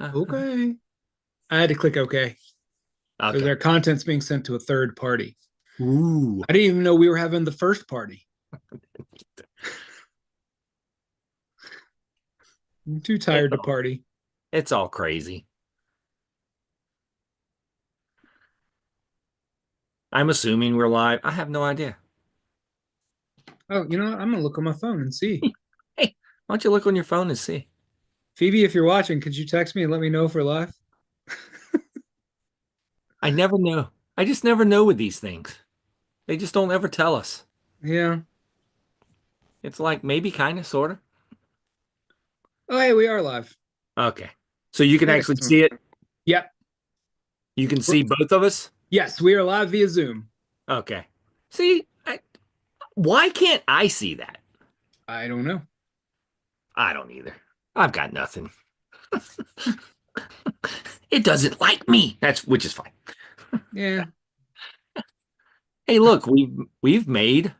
Okay. I had to click OK because Okay. our content's being sent to a third party. Ooh. I didn't even know we were having the first party. I'm too It's tired to all, party. it's all crazy. I'm assuming we're live. I have no idea. Oh, you know what? I'm gonna look on my phone and see. Hey, why don't you look on your phone and see? Phoebe, if you're watching, could you text me and let me know if we're live? I never know. I just never know with these things. They just don't ever tell us. Yeah. It's like maybe kind of, sort of. Oh, hey, we are live. Okay. So you can actually Excellent. see it. Yep. You can see both of us. Yes, we are live via Zoom. Okay. See, why can't I see that? I don't know. I don't either. I've got nothing. It doesn't like me. That's which is fine. Yeah, Hey, look, we've made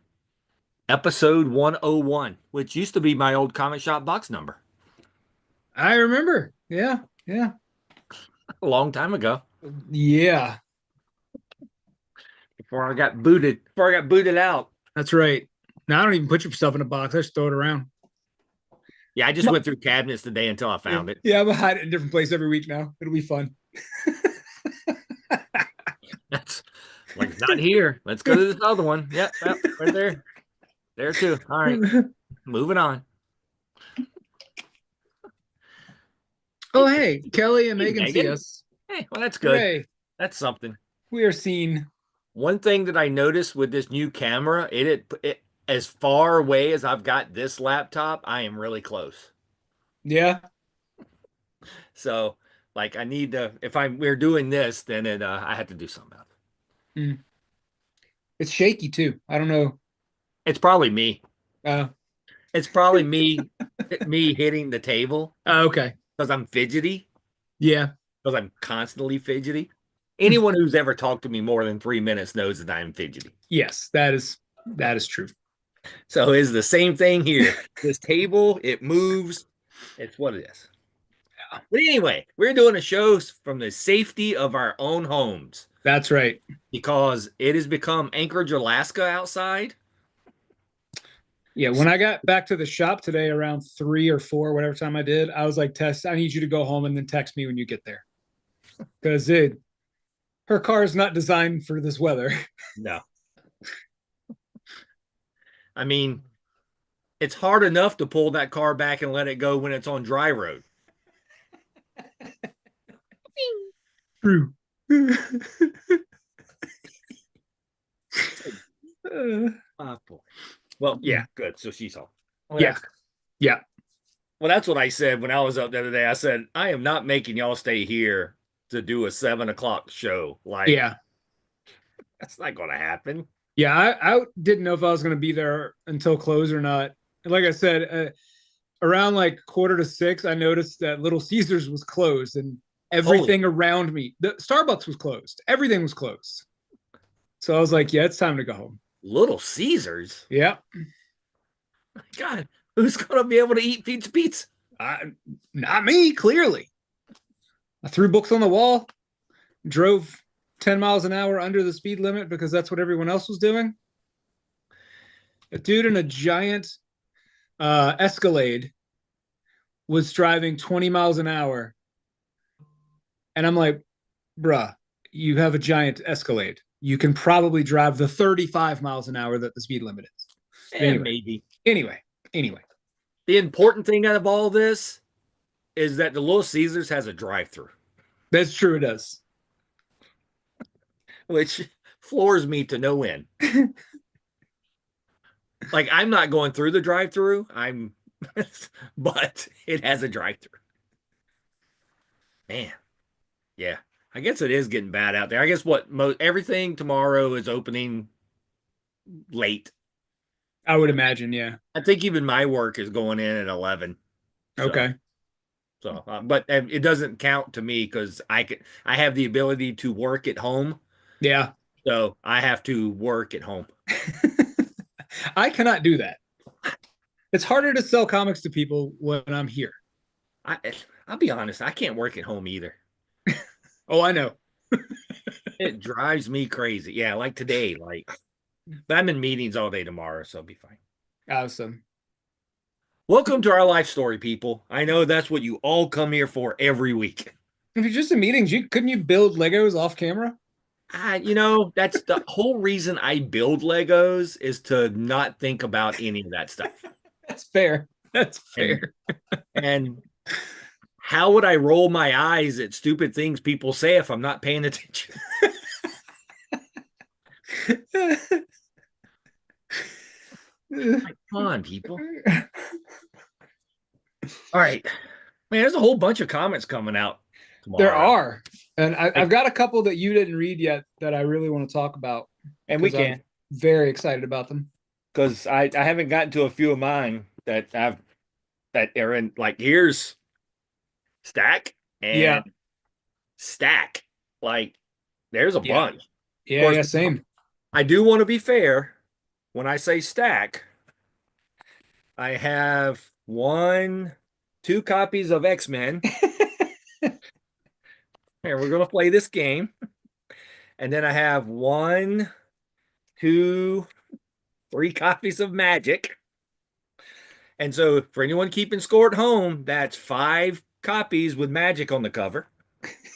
episode 101, which used to be my old comic shop box number I remember. Yeah, yeah, a long time ago yeah. before I got booted out. That's right. Now I don't even put yourself in a box. I just throw it around. Yeah, I just went through cabinets today until I Yeah, found it. yeah. I'm gonna hide it in a different place every week now. It'll be fun. That's like not here. Let's go to this other one. Yep, yep, right there. There too. All right, moving on. Oh, hey, Kelly and Hey, Megan see Megan. us. Hey, well, that's good. Hooray! That's something. We are seen. One thing that I noticed with this new camera, it as far away as I've got this laptop, I am really close. Yeah. So, like, I need to if we're doing this, then I have to do something else. Mm. It's shaky too. I don't know. It's probably me. Uh, It's probably me hitting the table okay. because I'm fidgety, Yeah. because I'm constantly fidgety. Anyone who's ever talked to me more than 3 minutes knows that I'm fidgety. Yes, that is true. So it's the same thing here. This table, it moves. It's what it is. But anyway, we're doing a show from the safety of our own homes That's right. because it has become Anchorage, Alaska outside. Yeah, when I got back to the shop today around 3 or 4, whatever time I did, I was like, Tess, I need you to go home and then text me when you get there. Because her car is not designed for this weather. No, I mean, it's hard enough to pull that car back and let it go when it's on dry road. True. Oh boy. Well, yeah, good. So she's home. Well, Yeah. that's Yeah. well, that's what I said when I was up the other day. I said, I am not making y'all stay here to do a 7 o'clock show. Like, Yeah. that's not gonna happen. Yeah. I didn't know if I was going to be there until close or not. And like I said, around like 5:45, I noticed that Little Caesars was closed and Holy everything around me, the Starbucks was closed. Everything was closed. So I was like, yeah, it's time to go home. Little Caesars. Yeah. God, who's gonna be able to eat pizza pizza? Not me, clearly. I threw books on the wall, drove 10 miles an hour under the speed limit because that's what everyone else was doing. A dude in a giant Escalade was driving 20 miles an hour. And I'm like, bruh, you have a giant Escalade. You can probably drive the 35 miles an hour that the speed limit is. But And anyway, maybe. anyway, anyway. The important thing out of all this is that the Little Caesars has a drive-through, That's true. It does. which floors me to no end. Like I'm not going through the drive-through. I'm but it has a drive-through. Man, yeah. I guess it is getting bad out there. I guess what everything tomorrow is opening late. I would imagine. Yeah. I think even my work is going in at 11. So, Okay. but it doesn't count to me because I have the ability to work at home. Yeah. So I have to work at home. I cannot do that. It's harder to sell comics to people when I'm here. I'll be honest, I can't work at home either. Oh, I know. It drives me crazy. Yeah, like today, but I'm in meetings all day tomorrow, so I'll be fine. Awesome. Welcome to our life story, people. I know that's what you all come here for every week. If you're just in meetings, couldn't you build Legos off camera? That's the whole reason I build Legos is to not think about any of that stuff. That's fair. That's And fair. and how would I roll my eyes at stupid things people say if I'm not paying attention? Come on, people. All right. Man, there's a whole bunch of comments coming out tomorrow. There are. And I've got a couple that you didn't read yet that I really want to talk about. And we can. I'm very excited about them. Because I haven't gotten to a few of mine that are in, like, here's stack and stack. Like, there's a bunch. Yeah, Of course, yeah, same. I do want to be fair. When I say stack, I have 2 copies of X-Men. Here, we're going to play this game. And then I have 1, 2, 3 copies of Magic. And so for anyone keeping score at home, that's 5 copies with Magic on the cover.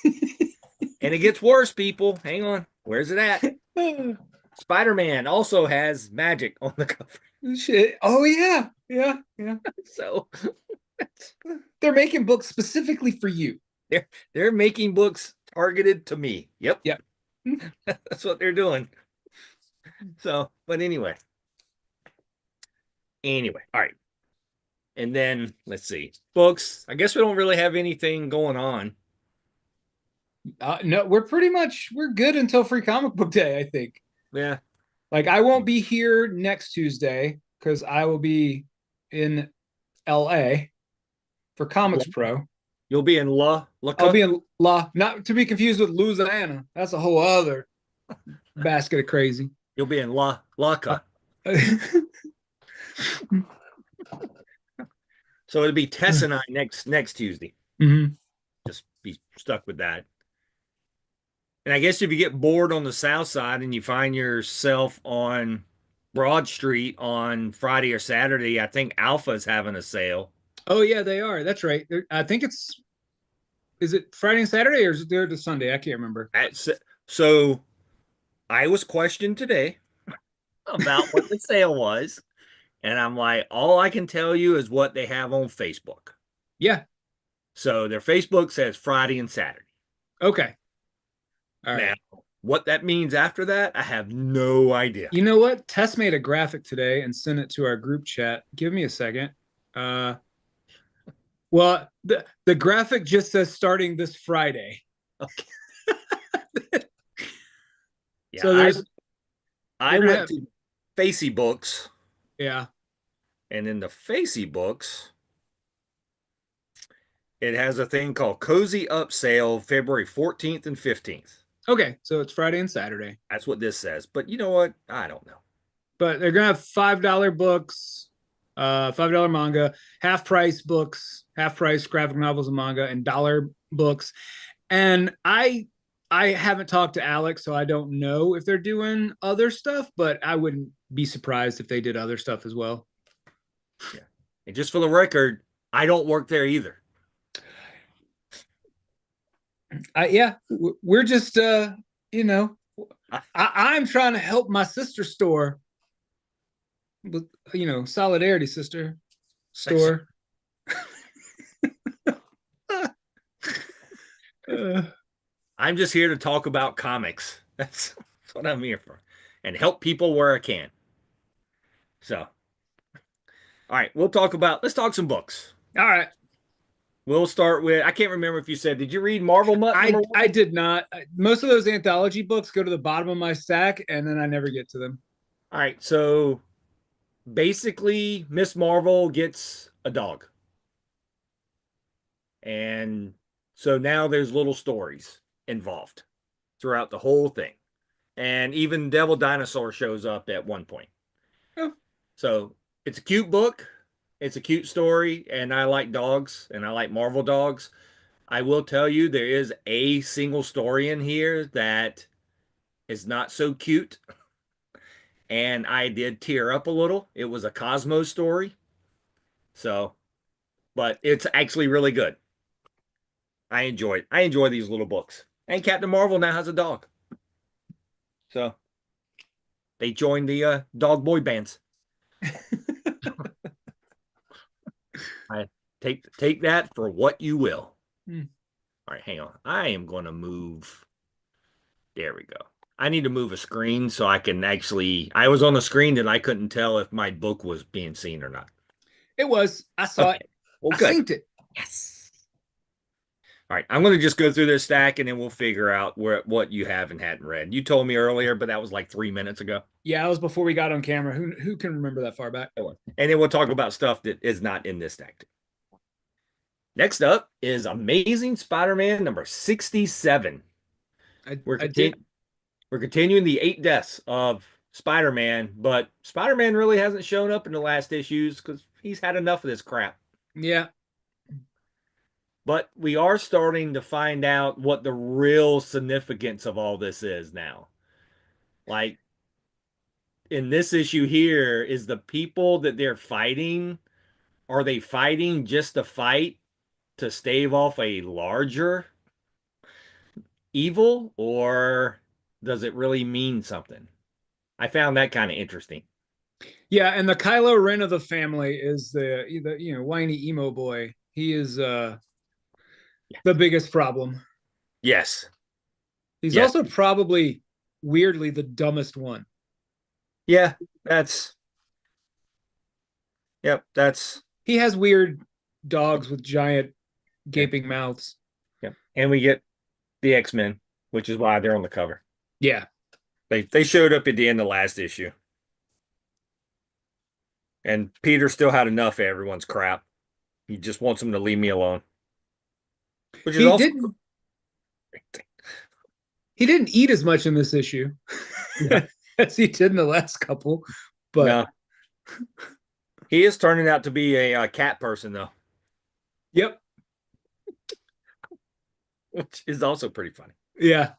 And it gets worse, people. Hang on. Where's it at? Spider-Man also has Magic on the cover. Shit. Oh, yeah. Yeah. Yeah. So they're making books specifically for you. They're making books targeted to me. Yep. Yep. That's what they're doing. So, but anyway. All right. And then let's see. Books. I guess we don't really have anything going on. No, we're good until Free Comic Book Day, I think. Yeah. Like, I won't be here next Tuesday because I will be in LA for Comics Pro. You'll be in I'll be in not to be confused with Louisiana. That's a whole other basket of crazy. You'll be in LaCa. So it'll be Tess and I next Tuesday. Mm-hmm. Just be stuck with that. And I guess if you get bored on the south side and you find yourself on Broad Street on Friday or Saturday, I think Alpha's having a sale. Oh, yeah, they are. That's right. I think is it Friday and Saturday, or is it there to Sunday? I can't remember. So I was questioned today about what the sale was. And I'm like, all I can tell you is what they have on Facebook. Yeah. So their Facebook says Friday and Saturday. Okay. All right. Now, what that means after that, I have no idea. You know what? Tess made a graphic today and sent it to our group chat. Give me a second. Well, the graphic just says starting this Friday. Okay. Yeah, so I went to Facey Books. Yeah. And in the Facey Books, it has a thing called Cozy Up Sale, February 14th and 15th. Okay, so it's Friday and Saturday. That's what this says. But you know what? I don't know. But they're gonna have $5 books, $5 manga, half price books, half price graphic novels and manga, and dollar books. And I haven't talked to Alex, so I don't know if they're doing other stuff, but I wouldn't be surprised if they did other stuff as well. Yeah. And just for the record, I don't work there either. Yeah, we're just I'm trying to help my sister store with Solidarity Sister store. I'm just here to talk about comics. That's what I'm here for, and help people where I can. So, all right, let's talk some books. All right. We'll start with, I can't remember if you said, did you read Marvel Mutt? I did not. Most of those anthology books go to the bottom of my stack, and then I never get to them. All right, so basically, Miss Marvel gets a dog. And so now there's little stories involved throughout the whole thing. And even Devil Dinosaur shows up at one point. Oh. So it's a cute book. It's a cute story, and I like dogs, and I like Marvel dogs. I will tell you, there is a single story in here that is not so cute, and I did tear up a little. It was a Cosmo story, so, but it's actually really good. I enjoy it. I enjoy these little books. And Captain Marvel now has a dog, so they joined the dog boy bands. I take that for what you will. Hmm. All right, hang on. I am going to move. There we go. I need to move a screen so I can actually. I was on the screen and I couldn't tell if my book was being seen or not. It was. I saw Okay. it. Well, I good. synced it. Yes. All right. I'm going to just go through this stack and then we'll figure out what you have and hadn't read. You told me earlier, but that was like 3 minutes ago. Yeah, it was before we got on camera. Who can remember that far back? And then we'll talk about stuff that is not in this stack. Next up is Amazing Spider-Man number 67. I did. We're continuing the 8 deaths of Spider-Man, but Spider-Man really hasn't shown up in the last issues because he's had enough of this crap. Yeah. But we are starting to find out what the real significance of all this is now. Like in this issue here, is the people that they're fighting, are they fighting just to fight to stave off a larger evil, or does it really mean something? I found that kind of interesting. Yeah, and the Kylo Ren of the family is the whiny emo boy. He is the biggest problem. Yes. He's Yes. also probably weirdly the dumbest one. Yeah, that's yep, that's He has weird dogs with giant gaping mouths. yep. And we get the X-Men, which is why they're on the cover. Yeah. They showed up at the end of last issue. And Peter still had enough of everyone's crap. He just wants them to leave me alone. Which is He also didn't he didn't eat as much in this issue no, as he did in the last couple, but no. He is turning out to be a cat person though, yep. which is also pretty funny. Yeah.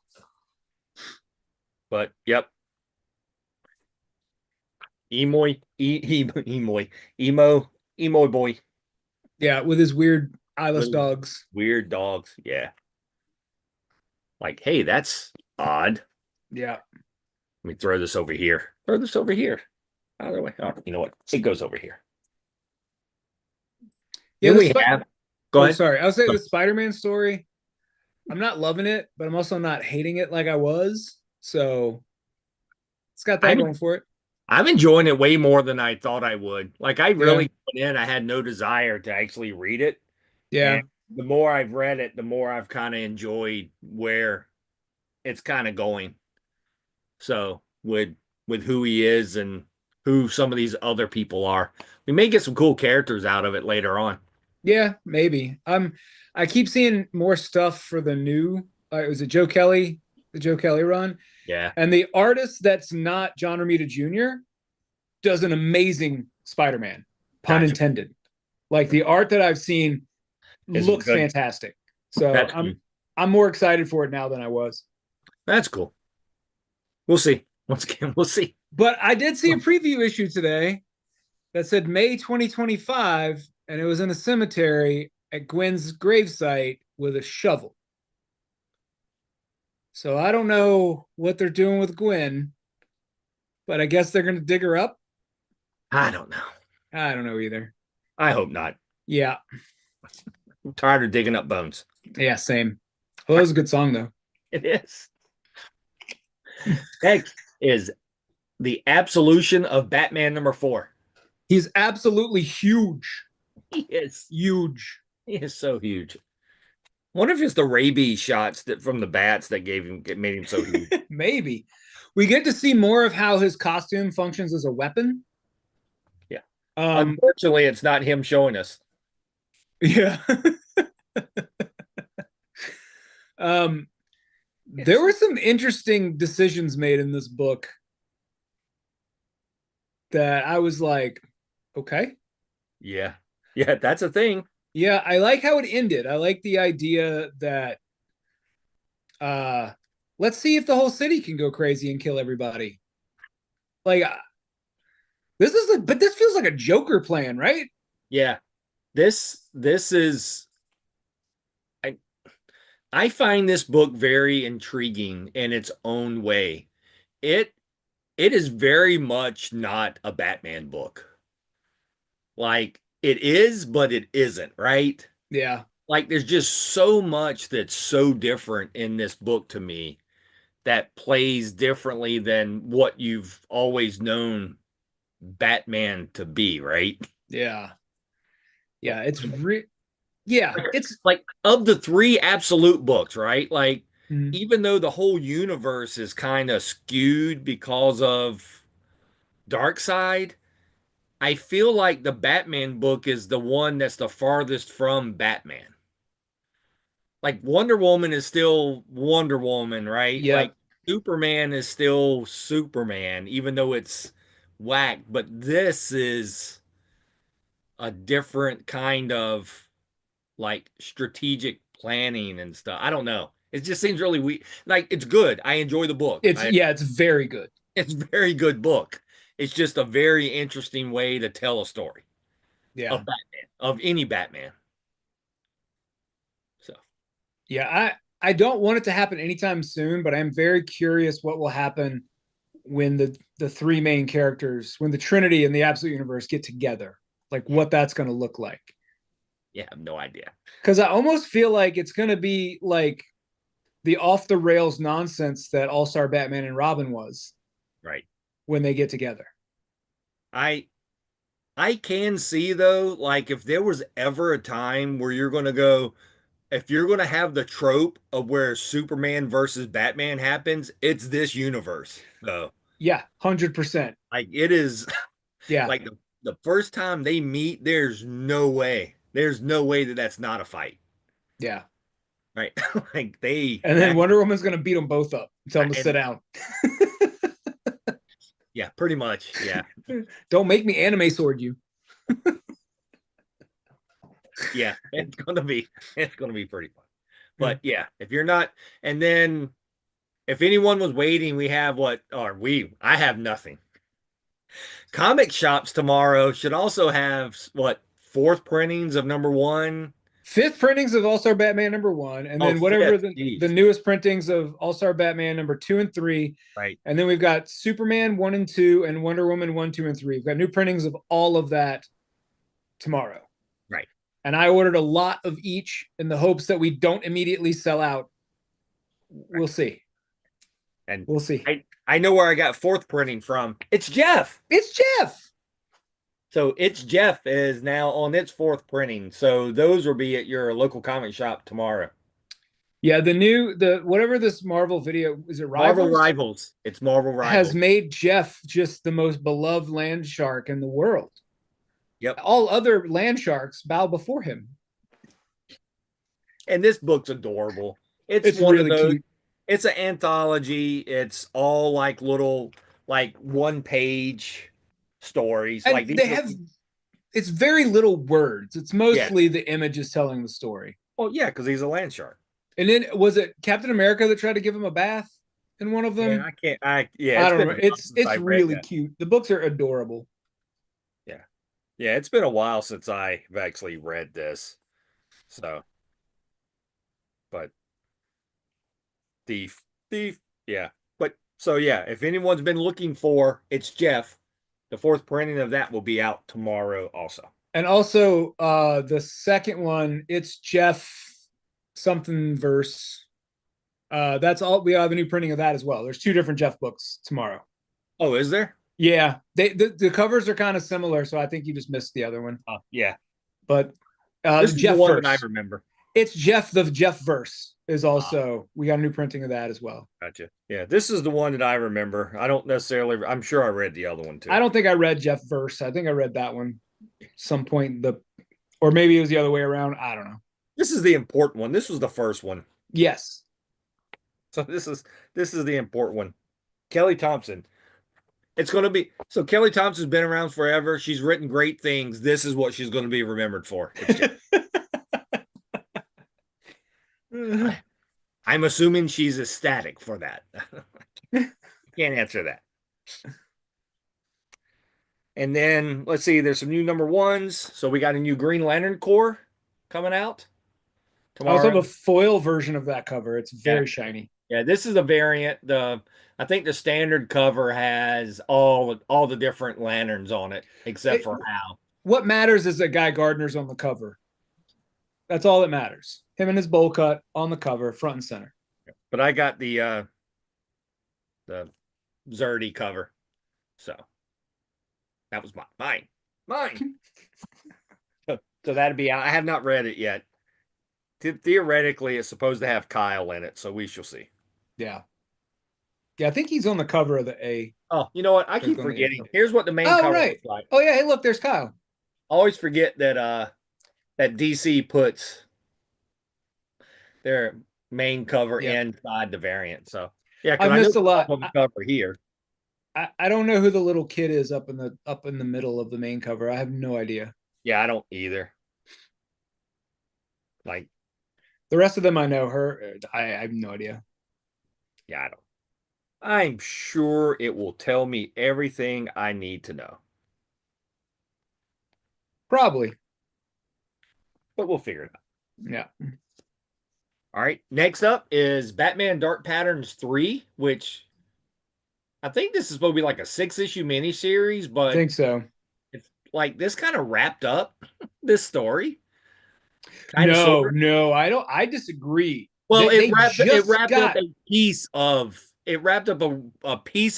But yep. Emo boy. Yeah, with his weird eyeless Little dogs. weird dogs. Yeah. Like, hey, that's odd. Yeah. Let me throw this over here. Throw this over here. Out of the way. Oh, you know what? It goes over here. Yeah, Then we have. Go ahead. Sorry. I was saying the Spider-Man story. I'm not loving it, but I'm also not hating it like I was. So it's got that going for it. I'm enjoying it way more than I thought I would. Like I really Yeah. went in, I had no desire to actually read it. Yeah. And the more I've read it, the more I've kind of enjoyed where it's kind of going. So with who he is and who some of these other people are. We may get some cool characters out of it later on. Yeah, maybe. I keep seeing more stuff for the new was it Joe Kelly, the Joe Kelly run? Yeah. And the artist that's not John Romita Jr. does an amazing Spider-Man, pun Gotcha. intended. Like the art that I've seen looks fantastic. So I'm more excited for it now than I was. That's cool. We'll see. Once again, we'll see. But I did see a preview issue today that said May 2025, and it was in a cemetery at Gwen's gravesite with a shovel. So I don't know what they're doing with Gwen, but I guess they're going to dig her up. I don't know. I don't know either. I hope not. Yeah. I'm tired of digging up bones. Yeah, same. Well, that was a good song, though. It is. Next is the absolution of Batman number 4. He's absolutely huge. He is huge. He is so huge. Wonder if it's the rabies shots that from the bats that made him so huge. Maybe. We get to see more of how his costume functions as a weapon. Yeah. Unfortunately, it's not him showing us. Yeah. There were some interesting decisions made in this book that I was like, okay. Yeah. Yeah, that's a thing. Yeah, I like how it ended. I like the idea that uh let's see if the whole city can go crazy and kill everybody. Like this is but this feels like a Joker plan, right? Yeah. This is I I find this book very intriguing in its own way. It it is very much not a Batman book. Like it is, but it isn't, right? Yeah. Like there's just so much that's so different in this book to me that plays differently than what you've always known Batman to be, right? Yeah. Yeah, yeah, Like, it's like of the three absolute books, right? Like mhm. even though the whole universe is kind of skewed because of Dark Side, I feel like the Batman book is the one that's the farthest from Batman. Like Wonder Woman is still Wonder Woman, right? Yep. Like Superman is still Superman, even though it's whack. But this is a different kind of like strategic planning and stuff. I don't know. It just seems really weak. Like it's good. I enjoy the book. It's yeah, it's very good. It's a very good book. It's just a very interesting way to tell a story of Yeah. Batman, of any Batman. So Yeah, I don't want it to happen anytime soon, but I'm very curious what will happen when the three main characters, when the Trinity and the Absolute Universe get together. Like what that's going to look like. yeah, I have no idea. Cuz I almost feel like it's going to be like the off the rails nonsense that All-Star Batman and Robin was Right. when they get together. I I can see though, like if there was ever a time where you're gonna go, if you're gonna have the trope of where Superman versus Batman happens, it's this universe. So Yeah, 100%. like it is Yeah. like the first time they meet, there's no way. There's no way that that's not a fight. Yeah. Right. Like they And then that Wonder Woman's going to beat them both up and tell them to sit and down. yeah, pretty much. Yeah. Don't make me anime sword you. Yeah. It's gonna be pretty fun. Yeah. But yeah, if you're not, and then if anyone was waiting, we have I have nothing. Comic shops tomorrow should also have what, fourth printings of number one? Fifth printings of All Star Batman #1, and Oh, then whatever fifth. the Jeez. newest printings of All Star Batman #2 and 3, Right. and then we've got Superman 1 and 2 and Wonder Woman 1, 2, and 3. We've got new printings of all of that tomorrow, Right. and I ordered a lot of each in the hopes that we don't immediately sell out. Right. We'll see. And We'll see. I know where I got fourth printing from. It's Jeff. It's Jeff. So it's Jeff is now on its fourth printing. So those will be at your local comic shop tomorrow. Yeah, the whatever this Marvel video is, it Marvel Rivals, Rivals. It's Marvel has Rivals. made Jeff just the most beloved land shark in the world. Yep. All other land sharks bow before him. And this book's adorable. It's It's one of really those, cute. it's an anthology. It's all like little, like one page stories. And Like they these are, have it's very little words. It's yeah. mostly the images telling the story. Well, yeah, because he's a land shark. And then was it Captain America that tried to give him a bath in one of Yeah, them? yeah, I it's don't been a remember. while since It's I read really that. cute. The books are adorable. Yeah. Yeah, it's been a while since I've actually read this. So, but thief, thief. Yeah. But so yeah, if anyone's been looking for, it's Jeff. The fourth printing of that will be out tomorrow also. And also the second one, it's Jeff something verse. That's all, we have a new printing of that as well. There's two different Jeff books tomorrow. Oh, is there? Yeah, the covers are kind of similar, so I think you just missed the other one. Oh, yeah. But This the is the Jeff one that I verse, remember. it's Jeff. The Jeff verse is also, we got a new printing of that as well. Gotcha. Yeah, this is the one that I remember. I don't necessarily, I'm sure I read the other one too. I don't think I read Jeff verse. I think I read that one some point. Or maybe it was the other way around. I don't know. This is the important one. This was the first one. Yes. So this is the important one. Kelly Thompson. It's going to be so. Kelly Thompson's been around forever. She's written great things. This is what she's going to be remembered for. I'm assuming she's ecstatic for that. Can't answer that. And then let's see, there's some new number ones. So we got a new Green Lantern Corps coming out I also tomorrow. have a foil version of that cover. It's very Yeah. shiny. Yeah, this is a variant. I think the standard cover has all the different lanterns on it, except for Hal. What matters is that Guy Gardner's on the cover. That's all that matters. Him and his bowl cut on the cover, front and center. But I got the Zerdy cover. So that was mine. So that'd be out. I have not read it yet. Theoretically, it's supposed to have Kyle in it, so we shall see. Yeah. Yeah, I think he's on the cover of the A. Oh, you know what? I keep forgetting. Here's what the main cover looks like. Oh, yeah. Hey, look, there's Kyle. I always forget that that DC puts their main cover inside the variant. So yeah, I missed a lot on the cover here. I don't know who the little kid is up in the middle of the main cover. I have no idea. Yeah, I don't either. Like the rest of them, I know her. I have no idea. Yeah, I don't. I'm sure it will tell me everything I need to know. Probably. But we'll figure it out. Yeah. All right. Next up is Batman Dark Patterns 3, which I think this is supposed to be like a 6-issue miniseries, but I think so. It's like this kind of wrapped up this story. No, I don't. I disagree. Well, it wrapped up a piece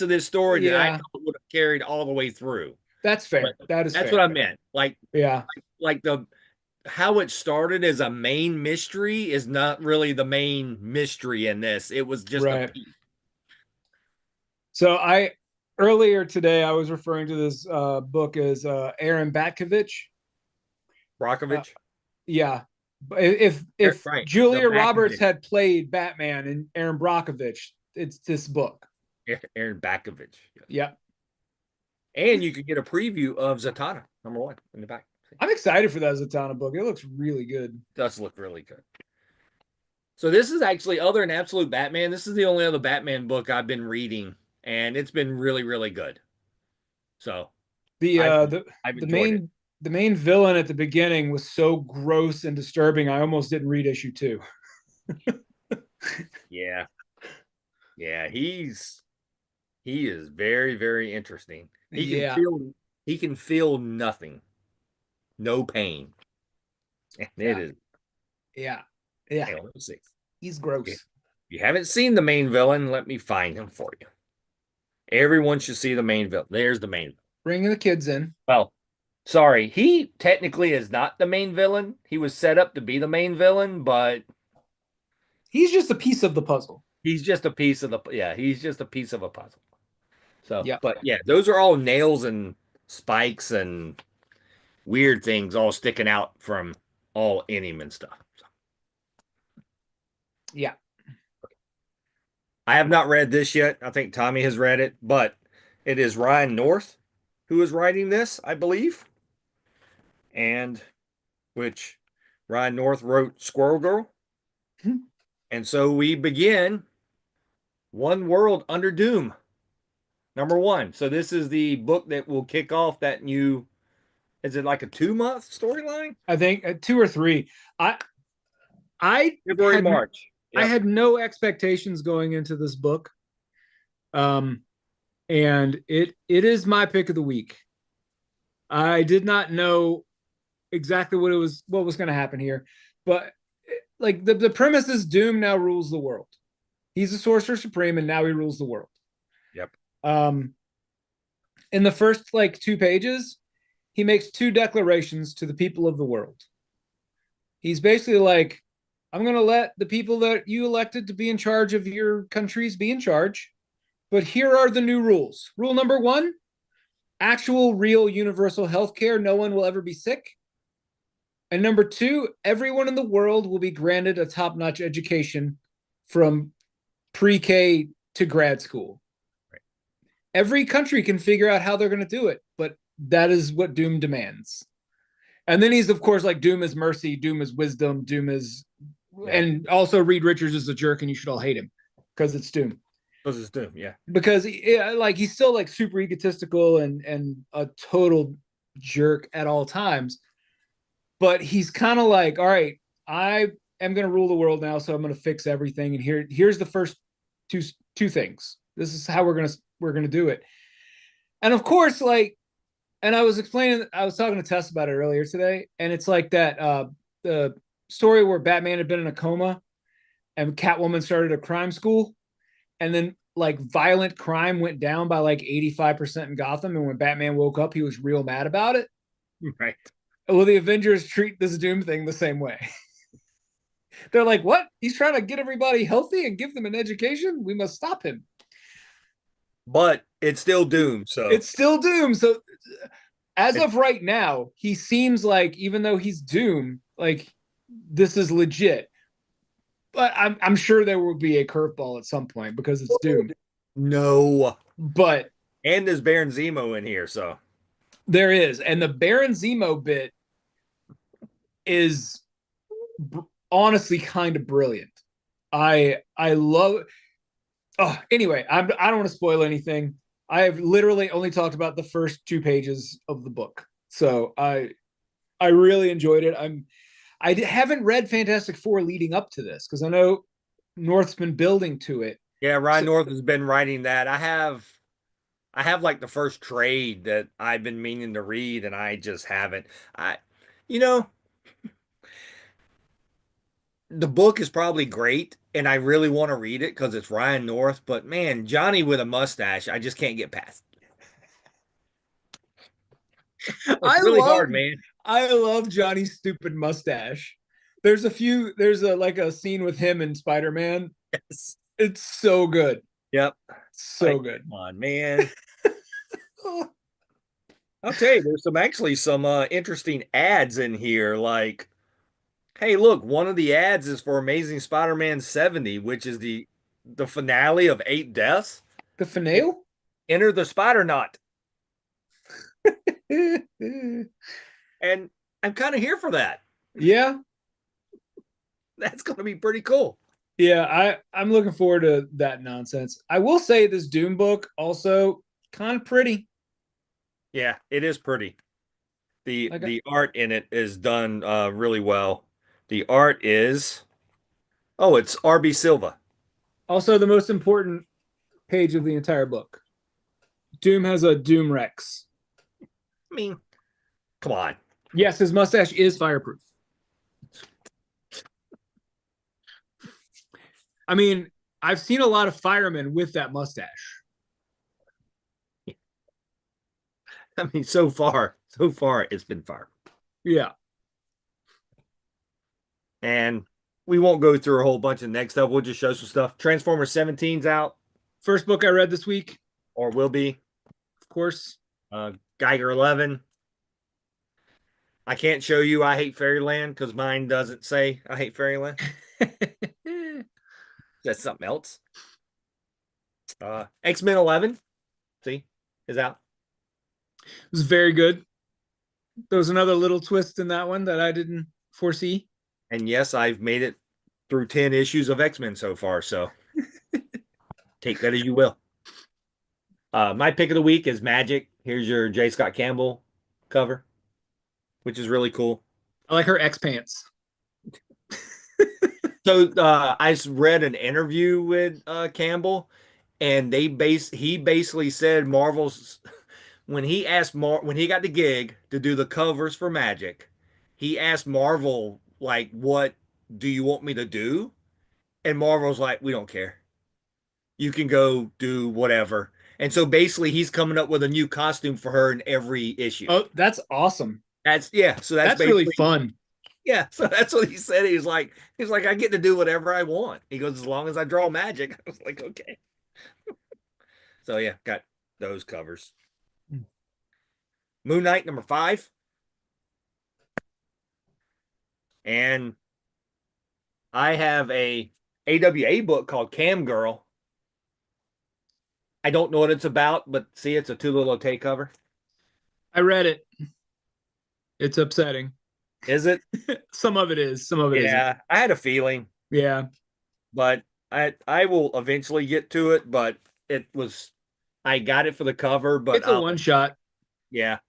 of this story that I thought would have carried all the way through. That's fair. That's fair. What I meant. Like, yeah, like how it started as a main mystery is not really the main mystery in this. It was just a piece. So earlier today I was referring to this book as Aaron Brockovich. Yeah. If Julia Roberts had played Batman and Aaron Brockovich, it's this book. Aaron Brockovich. Yeah. And you could get a preview of Zatanna, #1 in the back. I'm excited for that Zatanna book. It looks really good. It does look really good. So this is actually, other than Absolute Batman, this is the only other Batman book I've been reading, and it's been really, really good. So the main villain at the beginning was so gross and disturbing, I almost didn't read issue 2. Yeah. He is very, very interesting. He can feel nothing, no pain. And it is. Yeah. Let's see. He's gross. If you haven't seen the main villain, let me find him for you. Everyone should see the main villain. There's the main villain. Bringing the kids in. Well, sorry, he technically is not the main villain. He was set up to be the main villain, but he's just a piece of the puzzle. He's just a piece of a puzzle. So, but yeah, those are all nails and spikes and weird things all sticking out from all in him and stuff. So. Yeah. I have not read this yet. I think Tommy has read it, but it is Ryan North who is writing this, I believe. And which Ryan North wrote Squirrel Girl. And so we begin One World Under Doom, #1. So this is the book that will kick off that new, is it like a 2-month storyline? I think 2 or 3. February, March. Yep. I had no expectations going into this book. And it is my pick of the week. I did not know exactly what was going to happen here, but like the premise is Doom now rules the world. He's the Sorcerer Supreme, and now he rules the world. Yep. In the first 2 pages, he makes 2 declarations to the people of the world. He's basically like, I'm going to let the people that you elected to be in charge of your countries be in charge, but here are the new rules. Rule #1, actual, real, universal healthcare. No one will ever be sick. And #2, everyone in the world will be granted a top-notch education from pre-K to grad school. Right. every country can figure out how they're going to do it, but that is what Doom demands. And then he's of course like Doom is mercy, Doom is wisdom, Doom is, Yeah. and also Reed Richards is a jerk, and you should all hate him because it's Doom. This is Doom. Yeah. Because like he's still like super egotistical and a total jerk at all times, but he's kind of like, all right, I am going to rule the world now, so I'm going to fix everything. And here's the first two things. This is how we're gonna do it. And of course, like, and I was talking to Tess about it earlier today, and it's like that the story where Batman had been in a coma and Catwoman started a crime school, and then like violent crime went down by like 85% in Gotham, and when Batman woke up, he was real mad about it. Right. Well, the Avengers treat this Doom thing the same way. They're like, what? He's trying to get everybody healthy and give them an education? We must stop him. But it's still Doom. So It's still Doom. So as of right now, he seems like, even though he's Doom, like this is legit. But I'm sure there will be a curveball at some point because it's Doom. no. But And there's Baron Zemo in here. So there is. And the Baron Zemo bit is honestly kind of brilliant. I love. Oh, anyway, I don't want to spoil anything. I have literally only talked about the first 2 pages of the book, so I really enjoyed it. I haven't read Fantastic Four leading up to this because I know North's been building to it. yeah, Ryan So, North has been writing that. I have like the first trade that I've been meaning to read, and I just haven't. You know, the book is probably great, and I really want to read it because it's Ryan North. But man, Johnny with a mustache, I just can't get past. It's I really love hard, man. I love Johnny's stupid mustache. There's a like a scene with him in Spider-Man. Yes. It's so good. Yep. So Like, good. come on, man. I'll tell you, there's actually some interesting ads in here. Like, hey, look, one of the ads is for Amazing Spider-Man 70, which is the finale of 8 Deaths. The finale? Enter the Spider Knot. And I'm kind of here for that. Yeah. That's going to be pretty cool. Yeah, I'm looking forward to that nonsense. I will say this Doom book also kind of pretty. Yeah, it is pretty. The Like the art in it is done really well. The art is it's RB Silva. also the most important page of the entire book. Doom has a Doom Rex. I mean, come on. Yes, his mustache is fireproof. I mean, I've seen a lot of firemen with that mustache. I mean, so far it's been fire. Yeah. And we won't go through a whole bunch of next stuff. We'll just show some stuff. Transformers 17's out, First book I read this week, or will be. of course. Geiger 11. I can't show you I Hate Fairyland because mine doesn't say I Hate Fairyland. That's something else. X-Men 11, see, is out. It was very good. There was another little twist in that one that I didn't foresee. And yes, I've made it through 10 issues of X-Men so far, so take that as you will. My pick of the week is Magic. Here's your J. Scott Campbell cover, which is really cool. I like her X pants. So I read an interview with Campbell, and he basically said Marvel's when he when he got the gig to do the covers for Magic, he asked Marvel like, "What do you want me to do?" And Marvel's like, "We don't care. You can go do whatever." And so basically, he's coming up with a new costume for her in every issue. Oh, that's awesome. So that's really basically fun. yeah. So that's what he said. He's like, I get to do whatever I want. He goes, as long as I draw magic. I was like, okay. So yeah, got those covers. Moon Knight #5. And I have a AWA book called Cam Girl. I don't know what it's about, but see, it's a Too Little Take cover. I read it. It's upsetting. Is it? Some of it is, some of it isn't. Yeah, I had a feeling, Yeah. but I will eventually get to it. But it was, I got it for the cover, but It's a one shot. yeah.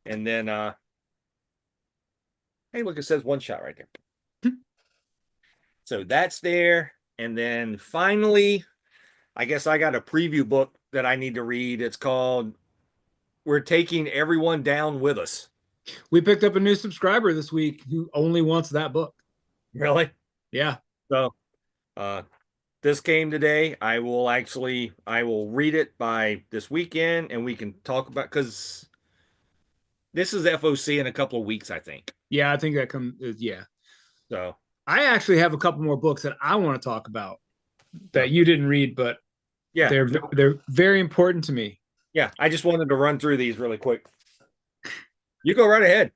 And then hey, look, it says one shot right there. So that's there. And then finally, I guess I got a preview book that I need to read. It's called We're Taking Everyone Down With Us. We picked up a new subscriber this week who only wants that book. Really? Yeah. So uh this came today. I will read it by this weekend and we can talk about, because this is FOC in a couple of weeks, I think. Yeah, I think that comes. Yeah. So I actually have a couple more books that I want to talk about that yeah. you didn't read, but Yeah. they're very important to me. Yeah. I just wanted to run through these really quick. You go right ahead.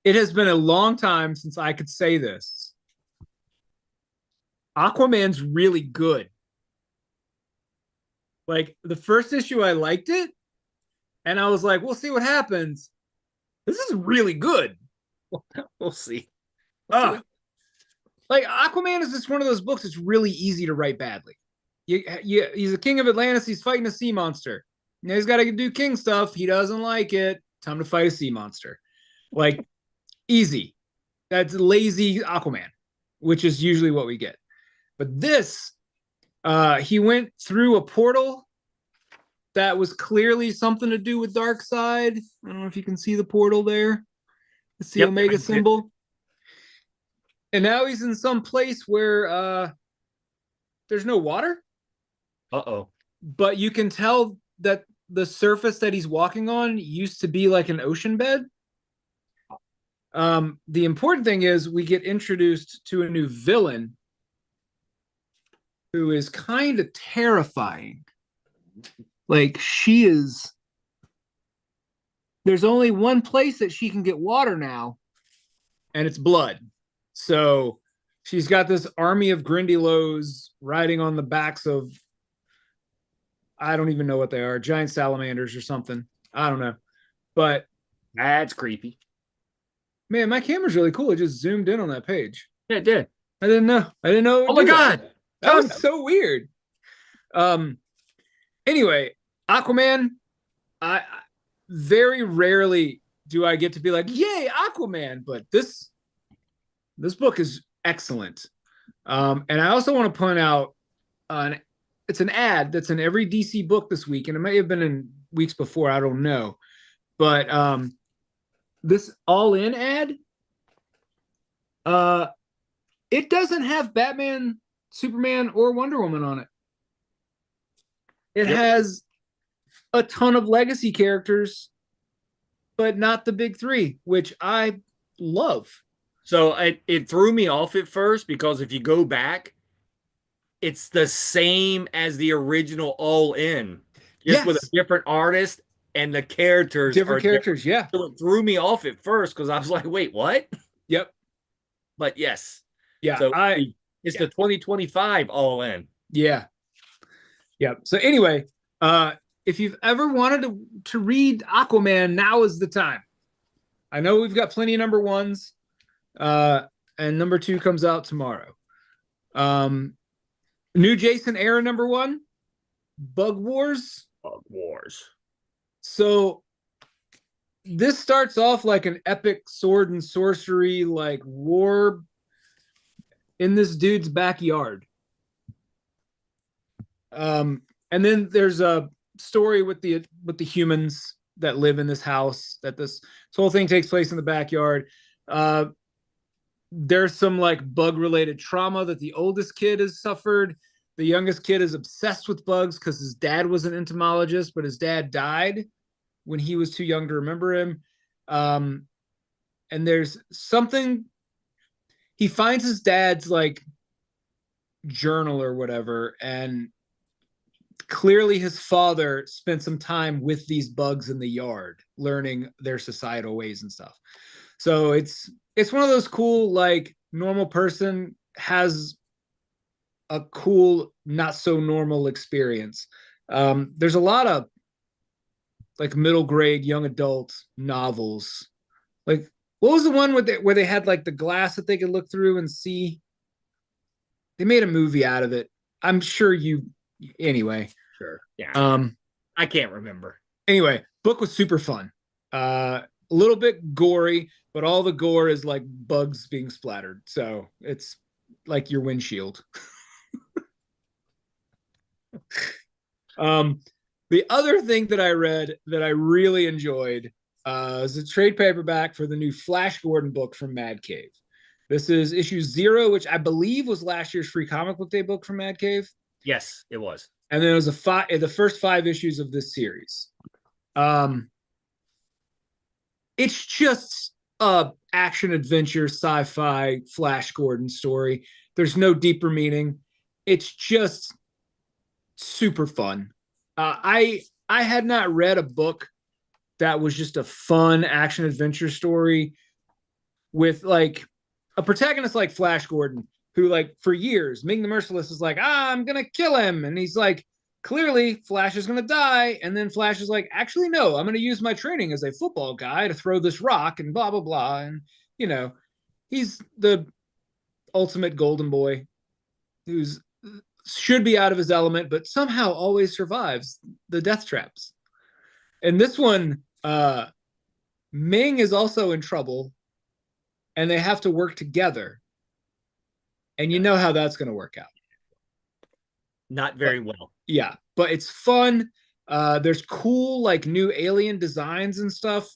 It has been a long time since I could say this. Aquaman's really good. Like the first issue, I liked it, and I was like, "We'll see what happens." This is really good. We'll see. Like Aquaman is just one of those books that's really easy to write badly. He's the king of Atlantis. He's fighting a sea monster. Now he's got to do king stuff. He doesn't like it. Time to fight a sea monster. Like easy. That's lazy Aquaman, which is usually what we get. But this, he went through a portal that was clearly something to do with Darkseid. I don't know if you can see the portal there. It's the Omega symbol. And now he's in some place where there's no water. Uh-oh. But you can tell that the surface that he's walking on used to be like an ocean bed. The important thing is we get introduced to a new villain who is kind of terrifying. Like she is. There's only one place that she can get water now, and it's blood. So she's got this army of Grindylows riding on the backs of, I don't even know what they are, giant salamanders or something. I don't know. But that's creepy. Man, my camera's really cool. It just zoomed in on that page. Yeah, it did. I didn't know. Oh my God. That was so weird. Anyway, Aquaman, I very rarely do I get to be like, yay, Aquaman, but this book is excellent. And I also want to point out it's an ad that's in every DC book this week, and it may have been in weeks before, I don't know. But this All In ad, it doesn't have Batman, Superman, or Wonder Woman on it. It has a ton of legacy characters, but not the big three, which I love. So it threw me off at first, because if you go back, it's the same as the original All In, just with a different artist, and the characters different characters. Yeah. So it threw me off at first because I was like, wait, what? Yep. But yes. Yeah. So it's the 2025 All In. Yeah. Yep. So anyway, if you've ever wanted to read Aquaman, now is the time. I know we've got plenty of number ones, and number 2 comes out tomorrow. New Jason Aaron number 1, Bug Wars. Bug Wars. So this starts off like an epic sword and sorcery like war in this dude's backyard. And then there's a story with the humans that live in this house, that this whole thing takes place in the backyard. There's some like bug related trauma that the oldest kid has suffered. The youngest kid is obsessed with bugs because his dad was an entomologist, but his dad died when he was too young to remember him. And there's something, he finds his dad's like journal or whatever, and clearly his father spent some time with these bugs in the yard, learning their societal ways and stuff. So it's one of those cool, like, normal person has a cool, not so normal experience. There's a lot of like middle grade young adult novels. Like, what was the one where they had like the glass that they could look through and see? They made a movie out of it. I'm sure you. Anyway. Sure. Yeah. Um. I can't remember. Anyway, book was super fun. A little bit gory, but all the gore is like bugs being splattered. So it's like your windshield. um, the other thing that I read that I really enjoyed is a trade paperback for the new Flash Gordon book from Mad Cave. This is issue 0, which I believe was last year's free comic book day book from Mad Cave. Yes, it was. And then it was the first 5 issues of this series. It's just a action adventure sci-fi Flash Gordon story. There's no deeper meaning. It's just super fun. I had not read a book that was just a fun action adventure story with like a protagonist like Flash Gordon, who like for years Ming the Merciless is like, I'm gonna kill him, and he's like, clearly Flash is gonna die, and then Flash is like, actually no, I'm gonna use my training as a football guy to throw this rock and blah blah blah, and you know, he's the ultimate golden boy who's should be out of his element, but somehow always survives the death traps. And this one, Ming is also in trouble, and they have to work together. And you know how that's going to work out. Not very well. Yeah, but it's fun. There's cool, like new alien designs and stuff.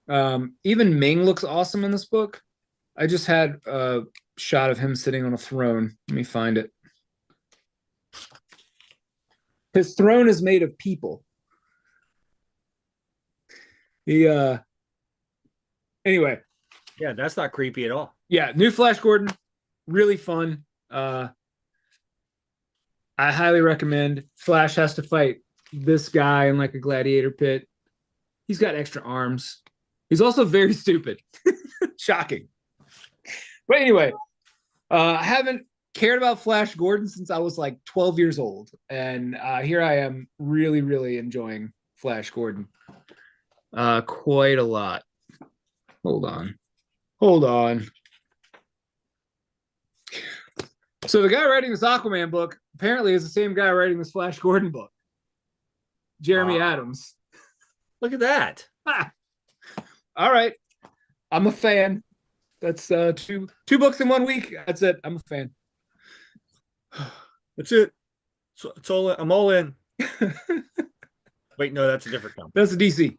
Even Ming looks awesome in this book. I just had a shot of him sitting on a throne. Let me find it. His throne is made of people. Anyway. Yeah, that's not creepy at all. Yeah, new Flash Gordon, really fun. I highly recommend. Flash has to fight this guy in like a gladiator pit. He's got extra arms. He's also very stupid. Shocking. But anyway, I haven't cared about Flash Gordon since I was like 12 years old. And here I am really, really enjoying Flash Gordon. Quite a lot. Hold on. So the guy writing this Aquaman book apparently is the same guy writing this Flash Gordon book. Jeremy Adams. Look at that. All right. I'm a fan. That's two books in 1 week. That's it. I'm a fan. That's it. So it's all. I'm all in. Wait, no, that's a different company. That's a DC.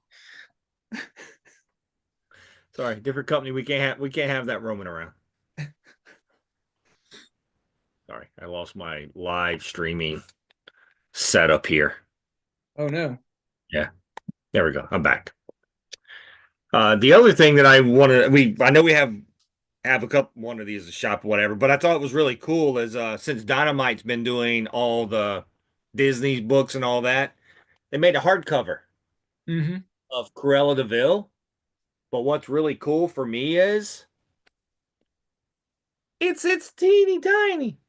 Sorry, different company. We can't have that roaming around. Sorry, I lost my live streaming setup here. Oh no. Yeah, there we go. I'm back. The other thing that I wanted, I know we have a couple one of these at the shop or whatever, but I thought it was really cool is since Dynamite's been doing all the Disney's books and all that, they made a hardcover of Cruella de Vil. But what's really cool for me is it's teeny tiny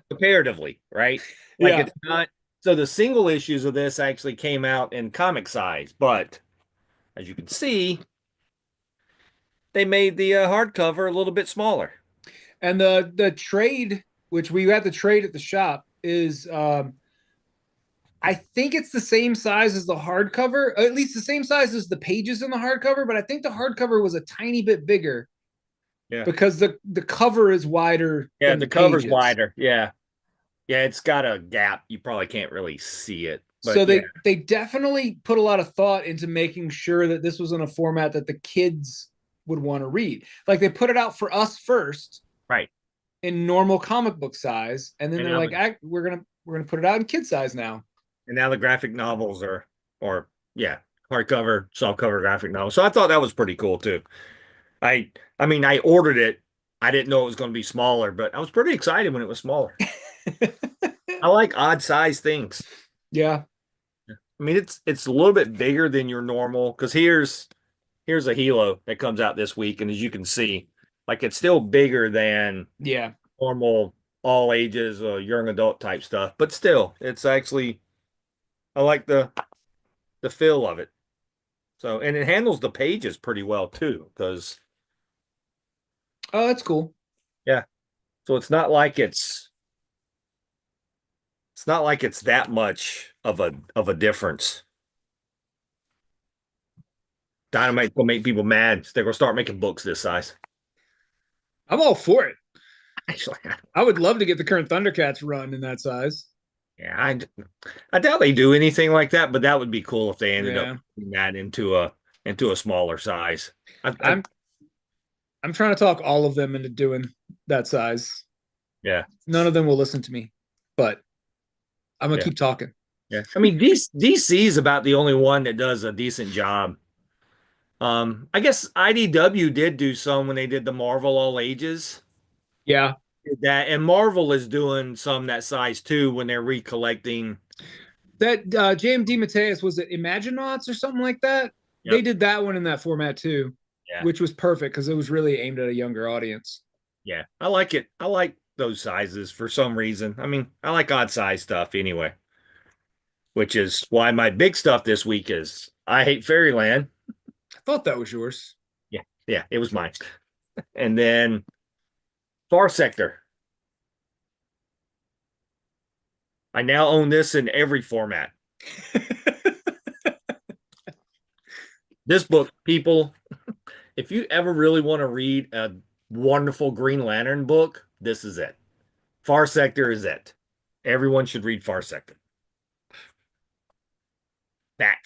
comparatively, right? Like yeah. It's not. So the single issues of this actually came out in comic size, but as you can see, they made the hardcover a little bit smaller. And the trade, which we had the trade at the shop, is I think it's the same size as the hardcover, or at least the same size as the pages in the hardcover, but I think the hardcover was a tiny bit bigger. Yeah. Because the cover is wider. Yeah, the cover's wider. Yeah. Yeah, it's got a gap. You probably can't really see it. But so they definitely put a lot of thought into making sure that this was in a format that the kids would want to read. Like they put it out for us first. Right. In normal comic book size. And then they're like, we're gonna put it out in kid size now. And now the graphic novels are hardcover, softcover graphic novels. So I thought that was pretty cool too. I mean, I ordered it. I didn't know it was going to be smaller, but I was pretty excited when it was smaller. I like odd size things. Yeah. I mean, it's a little bit bigger than your normal because here's a Hilo that comes out this week, and as you can see, like it's still bigger than normal all ages, young adult type stuff. But still, it's actually I like the feel of it. So, and it handles the pages pretty well too, because Oh, that's cool. yeah. So it's not like it's that much of a difference. Dynamite's gonna make people mad. They're gonna start making books this size. I'm all for it. Actually, I would love to get the current Thundercats run in that size. yeah, I doubt they do anything like that, but that would be cool if they ended up Yeah. putting that into a smaller size. I I'm I'm trying to talk all of them into doing that size. yeah, None of them will listen to me, but I'm gonna yeah, keep talking. yeah. I mean, DC is about the only one that does a decent job. I guess IDW did do some when they did the Marvel All Ages. Yeah. Did that, and Marvel is doing some that size too when they're recollecting. That JMD Mateus, was it Imaginauts or something like that? They Yep. did that one in that format too, Yeah. which was perfect because it was really aimed at a younger audience. Yeah. I like it. I like those sizes for some reason. I mean, I like odd size stuff anyway, which is why my big stuff this week is I Hate Fairyland. I thought that was yours. Yeah. Yeah. It was mine. And then Far Sector. I now own this in every format. This book, people, if you ever really want to read a wonderful Green Lantern book, this is it. Far Sector is it. Everyone should read Far Sector. That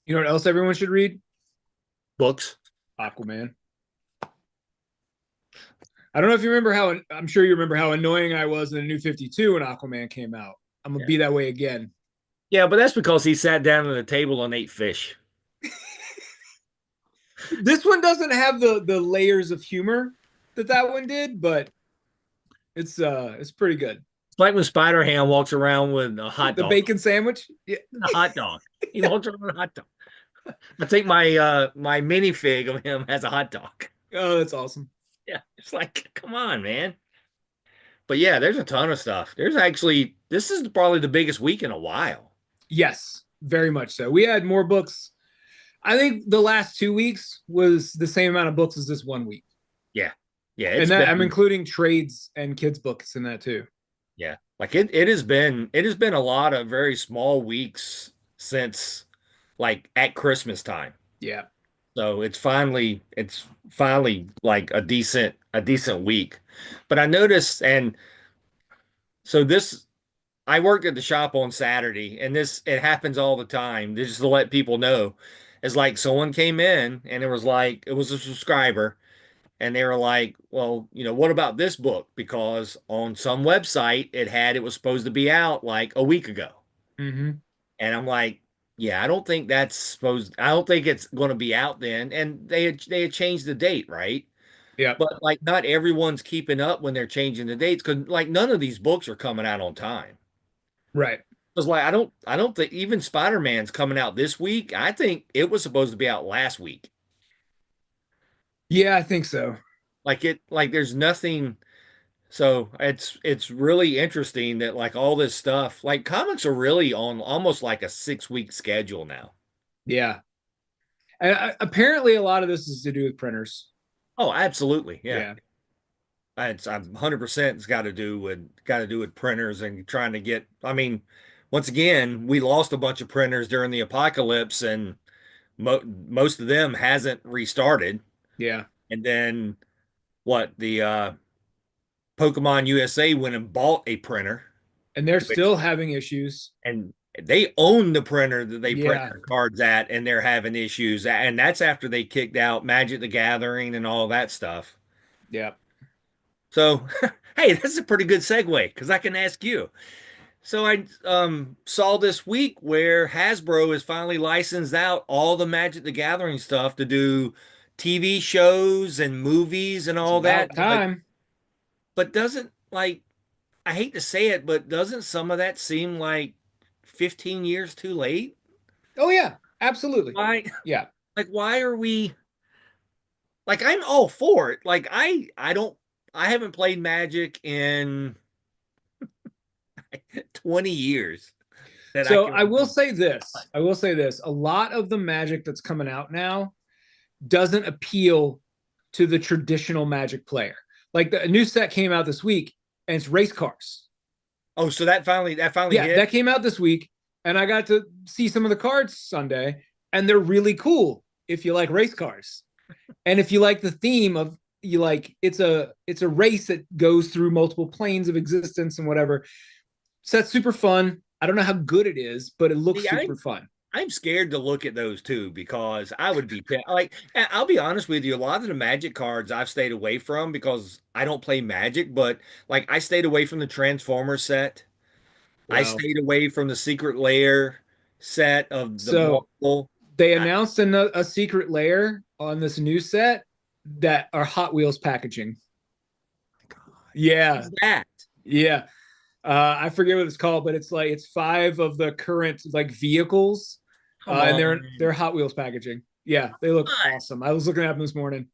You know what else everyone should read? books. Aquaman. I don't know if you remember how, I'm sure you remember how annoying I was in the New 52 when Aquaman came out. I'm gonna Yeah. be that way again. Yeah, but that's because he sat down at a table and ate fish. This one doesn't have the layers of humor that one did, but it's pretty good. It's like when Spider Ham walks around with a hot The dog. bacon sandwich. Yeah. A hot dog. He walks around with a hot dog. I think my minifig of him has a hot dog. Oh, that's awesome. Yeah, it's like, come on, man. But yeah, there's a ton of stuff. There's actually this is probably the biggest week in a while. Yes, very much so. We had more books. I think the last 2 weeks was the same amount of books as this one week. Yeah. Yeah, And it's that I'm been including trades and kids books in that too. yeah. Like it has been a lot of very small weeks since like at Christmas time. Yeah. So it's finally like a decent week. But I noticed and so this I worked at the shop on Saturday and this it happens all the time. Just to let people know. It's like someone came in and it was a subscriber and they were like, "Well, what about this book? Because on some website it was supposed to be out like a week ago." Mm-hmm. And I'm like, yeah, I don't think it's going to be out then. And they had changed the date, right? Yeah. But like not everyone's keeping up when they're changing the dates because like none of these books are coming out on time. Right. Because like I don't think even Spider-Man's coming out this week. I think it was supposed to be out last week. Yeah, I think so. Like there's nothing. So it's really interesting that like all this stuff, like comics are really on almost like a 6 week schedule now. Yeah. And apparently a lot of this is to do with printers. Oh, absolutely. Yeah. Yeah. I'm 100% it's got to do with printers and trying to get, I mean, once again, we lost a bunch of printers during the apocalypse and most of them hasn't restarted. Yeah. And then what the Pokemon USA went and bought a printer, And they're which still having issues. and they own the printer that they print Yeah. their cards at, and they're having issues. And that's after they kicked out Magic the Gathering and all that stuff. Yeah. So, hey, that's a pretty good segue because I can ask you. So I saw this week where Hasbro has finally licensed out all the Magic the Gathering stuff to do TV shows and movies and It's all that. about But time. but doesn't like I hate to say it, but doesn't some of that seem like 15 years too late? Oh yeah, absolutely. Why Yeah. like why are we like I'm all for it. Like I don't I haven't played Magic in 20 years that I So can I will remember. say this. I will say this. A lot of the Magic that's coming out now doesn't appeal to the traditional Magic player. Like a new set came out this week, and it's race cars. Oh, so that finally Yeah, hit. that came out this week, and I got to see some of the cards Sunday, and they're really cool if you like race cars. And if you like the theme of you like it's a race that goes through multiple planes of existence and whatever. So that's super fun. I don't know how good it is, but it looks See, super fun. I'm scared to look at those too because I would be like, and I'll be honest with you, a lot of the Magic cards I've stayed away from because I don't play Magic, but like I stayed away from the Transformer set. I Well, stayed away from the Secret Lair set of the so Marvel. they I, announced a secret layer on this new set that are Hot Wheels packaging. Yeah, what's that? yeah. I forget what it's called, but it's like it's five of the current like vehicles, Come and on. they're Hot Wheels packaging. Yeah, they look What? awesome. I was looking at them this morning.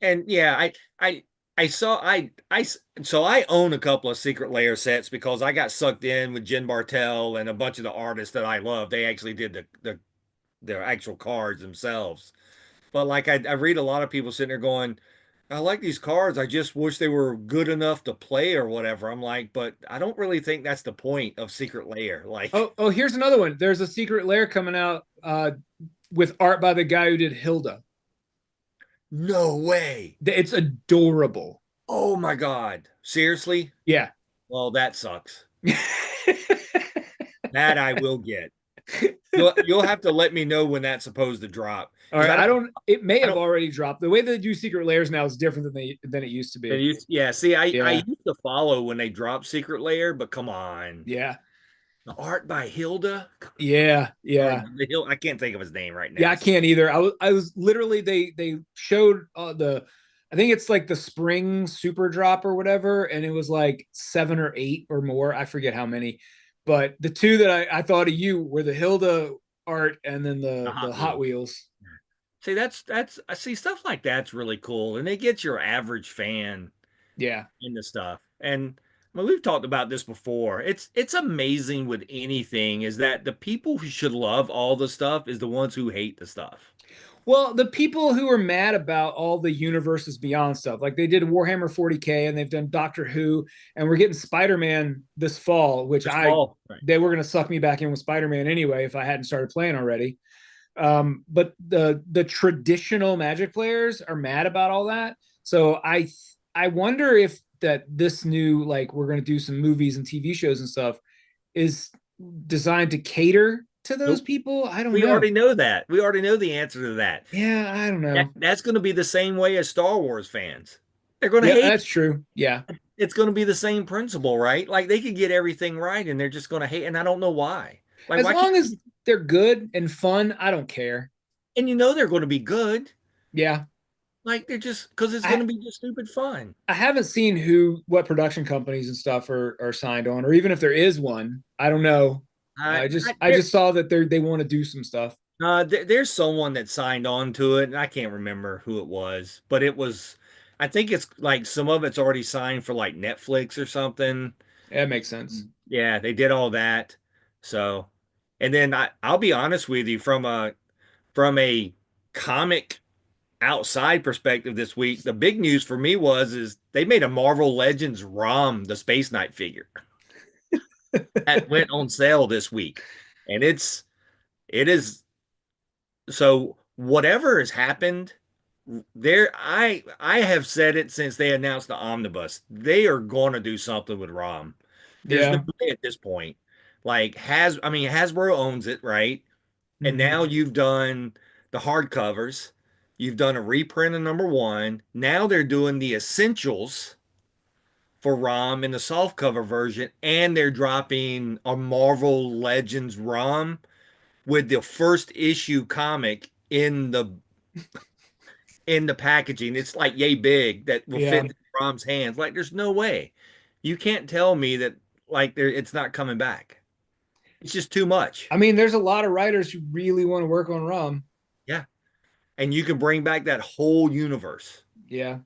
And yeah, I saw so I own a couple of Secret Lair sets because I got sucked in with Jen Bartel and a bunch of the artists that I love. They actually did their actual cards themselves. But like I read a lot of people sitting there going, I like these cards. I just wish they were good enough to play or whatever. I'm like, but I don't really think that's the point of Secret Lair. Like, Oh, here's another one. There's a secret layer coming out with art by the guy who did Hilda. no way. It's adorable. Oh my God. Seriously? Yeah. Well, that sucks. That I will get. You'll have to let me know when that's supposed to drop All because right. I don't. It may I have don't already dropped. The way they do secret layers now is different than it used to be. yeah, see, I Yeah. used to follow when they dropped Secret Lair, but come on. Yeah. The art by Hilda? Yeah. Or Yeah. I can't think of his name right Yeah. now. I can't either. I was literally they showed the I think it's like the spring super drop or whatever, and it was like 7 or 8 or more. I forget how many, but the two that I thought of you were the Hilda art and then The the Hot Hot Wheels. Wheels. See, that's I see stuff like that's really cool, and they get your average fan Yeah. into stuff. And I mean, we've talked about this before. It's amazing with anything is that the people who should love all the stuff is the ones who hate the stuff. Well, the people who are mad about all the universes beyond stuff, like they did Warhammer 40K and they've done Doctor Who, and we're getting Spider-Man this fall, which This I fall, right? they were going to suck me back in with Spider-Man anyway if I hadn't started playing already. But the traditional Magic players are mad about all that. So I wonder if that this new like we're going to do some movies and TV shows and stuff is designed to cater to those Nope. people. I don't We know. already know that. We already know the answer to that. Yeah, I don't know. That's going to be the same way as Star Wars fans. They're going to Yeah, hate that's true. Yeah. it. It's going to be the same principle, right? Like they could get everything right and they're just going to hate, and I don't know why. Like As why can't long as they're good and fun, I don't care. and they're going to be good. Yeah. Like they're just because it's going I to be just stupid fun. I haven't seen what production companies and stuff are signed on, or even if there is one, I don't know. I, I just saw that they want to do some stuff. there's someone that signed on to it, and I can't remember who it was, but it was. I think it's like some of it's already signed for like Netflix or something. That makes sense. Yeah, they did all that. So, and then I'll be honest with you from a comic outside perspective this week, the big news for me is they made a Marvel Legends ROM, the Space Knight figure that went on sale this week. And it is so whatever has happened there I have said it since they announced the omnibus. They are going to do something with ROM. There's no Yeah. way at this point. Like I mean Hasbro owns it, right? And Hmm. now you've done the hardcovers. You've done a reprint of #1. Now they're doing the essentials for ROM in the softcover version, and they're dropping a Marvel Legends ROM with the first issue comic in the packaging. It's like yay big that will fit Yeah. in ROM's hands. Like there's no way. You can't tell me that like it's not coming back. It's just too much. I mean, there's a lot of writers who really want to work on ROM. Yeah. And you can bring back that whole universe. Yeah.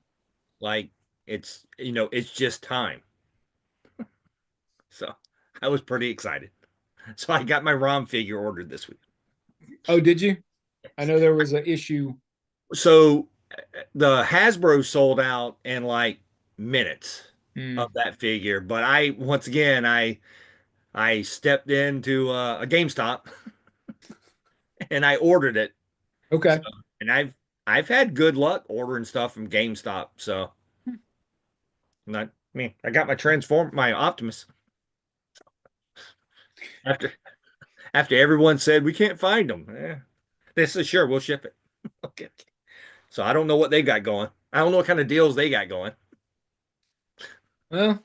Like It's, it's just time. So I was pretty excited. So I got my ROM figure ordered this week. Oh, did you? I know there was an issue. So the Hasbro sold out in like minutes of Hmm. that figure, but once again, I stepped into a GameStop and I ordered it. So, Okay. and I've had good luck ordering stuff from GameStop. So not me. I got my Optimus after everyone said we can't find them. They said sure, we'll ship it. Okay. So I don't know what they got going. I don't know what kind of deals they got going. Well,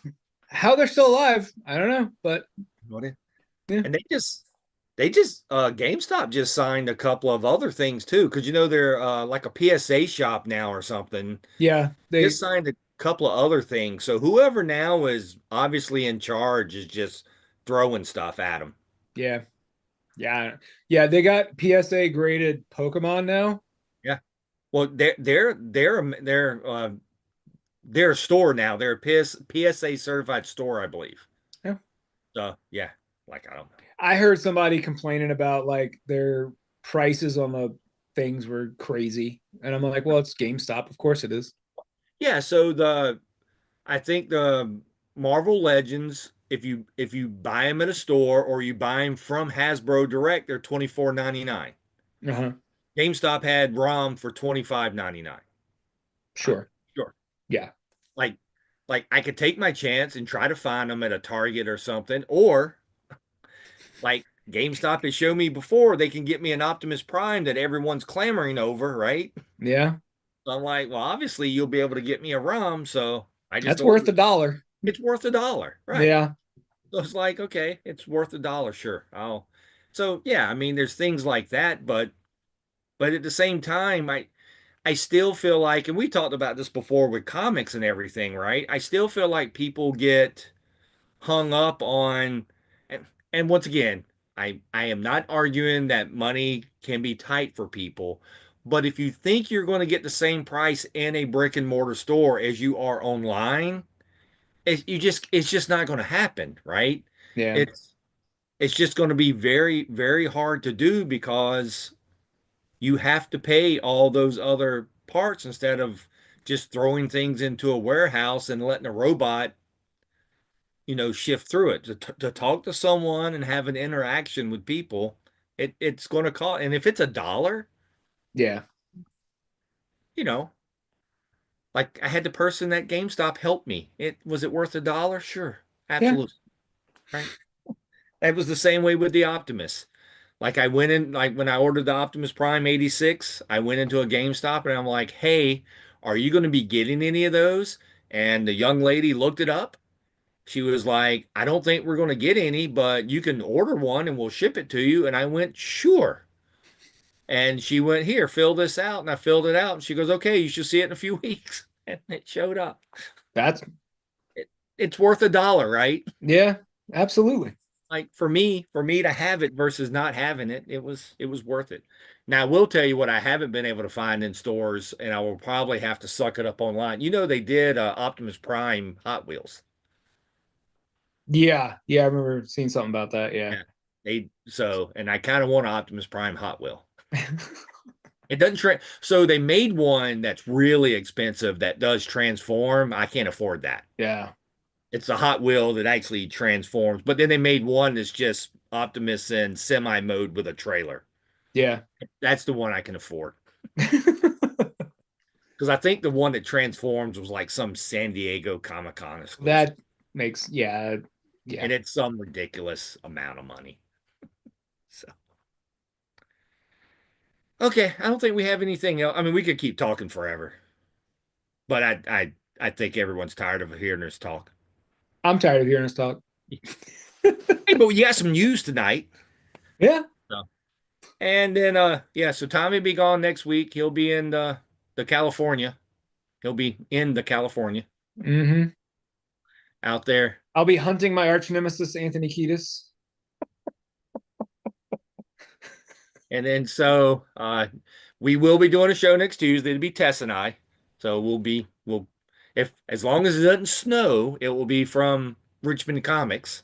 how they're still alive, I don't know, but What is- yeah, And they just GameStop just signed a couple of other things too, because they're like a PSA shop now or something. yeah, Just signed a couple of other things. So whoever now is obviously in charge is just throwing stuff at them. yeah, yeah, yeah. They got PSA graded Pokemon now. Yeah. Well, they're a store now. They're a PSA certified store, I believe. Yeah. So yeah, like I don't know. I heard somebody complaining about like their prices on the things were crazy, and I'm like, well, it's GameStop, of course it is. Yeah, so I think the Marvel Legends, if you buy them at a store or you buy them from Hasbro Direct, they're 24.99. Uh-huh. GameStop had ROM for 25.99. I'm Sure. sure. Yeah. Like I could take my chance and try to find them at a Target or something, or like GameStop has shown me before, they can get me an Optimus Prime that everyone's clamoring over, right? Yeah. So I'm like, well, obviously you'll be able to get me a ROM, so I just That's worth ordered a it. dollar. It's worth a dollar, right? Yeah. So it's like, okay, it's worth a dollar, sure. I'll. So yeah, I mean, there's things like that, but at the same time, I still feel like, and we talked about this before with comics and everything, right? I still feel like people get hung up on, and once again, I am not arguing that money can be tight for people, but if you think you're going to get the same price in a brick and mortar store as you are online, it's just not going to happen, right? Yeah. It's it's just going to be very, very hard to do because you have to pay all those other parts instead of just throwing things into a warehouse and letting a robot, shift through it to talk to someone and have an interaction with people. It's going to cost, and if it's a dollar, Yeah. you know, like I had the person at GameStop help me. It worth a dollar? Sure, Yeah. absolutely, right. That was the same way with the Optimus. Like I went in, like when I ordered the Optimus Prime 86, I went into a GameStop and I'm like, hey, are you going to be getting any of those? And the young lady looked it up. She was like, I don't think we're going to get any, but you can order one and we'll ship it to you. And I went, sure. And she went, here, fill this out. And I filled it out. And she goes, okay, you should see it in a few weeks. And it showed up. That's It, it's worth a dollar, right? yeah, absolutely. Like for me to have it versus not having it, it was worth it. Now I will tell you what I haven't been able to find in stores, and I will probably have to suck it up online. They did Optimus Prime Hot Wheels. Yeah. Yeah, I remember seeing something about that. Yeah. Yeah, and I kind of want an Optimus Prime Hot Wheel. It doesn't so they made one that's really expensive that does transform. I can't afford that. Yeah. It's a Hot Wheel that actually transforms, but then they made one that's just Optimus in semi mode with a trailer. Yeah. That's the one I can afford. Because I think the one that transforms was like some San Diego Comic Con exclusive. That makes yeah. Yeah. And it's some ridiculous amount of money. So, okay. I don't think we have anything else. I mean, we could keep talking forever, but I think everyone's tired of hearing us talk. I'm tired of hearing us talk. Hey, but you got some news tonight. Yeah. So, and then, yeah, so Tommy will be gone next week. He'll be in the California. He'll be in the California Hmm. out there. I'll be hunting my arch nemesis, Anthony Kiedis. And then so we will be doing a show next Tuesday. It'll be Tess and I. So we'll If as long as it doesn't snow, it will be from Richmond Comics.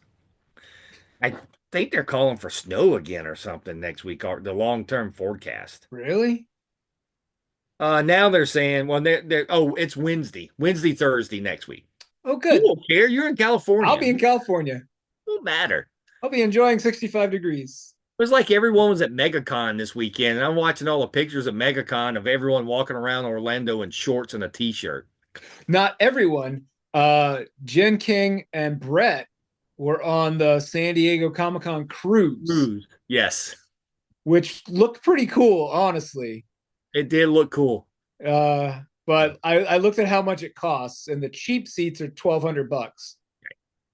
I think they're calling for snow again or something next week, or the long-term forecast. Really? Now they're saying, well, it's Wednesday, Thursday next week. Oh, Who good. will care? You're in I'll California. be in California. Won't matter. I'll be enjoying 65 degrees. It was like everyone was at MegaCon this weekend, and I'm watching all the pictures of MegaCon of everyone walking around Orlando in shorts and a t-shirt. Not everyone. Jen King and Brett were on the San Diego Comic Con cruise, Cruise. Yes, which looked pretty cool, honestly. it did look cool. But I looked at how much it costs, and the cheap seats are $1,200.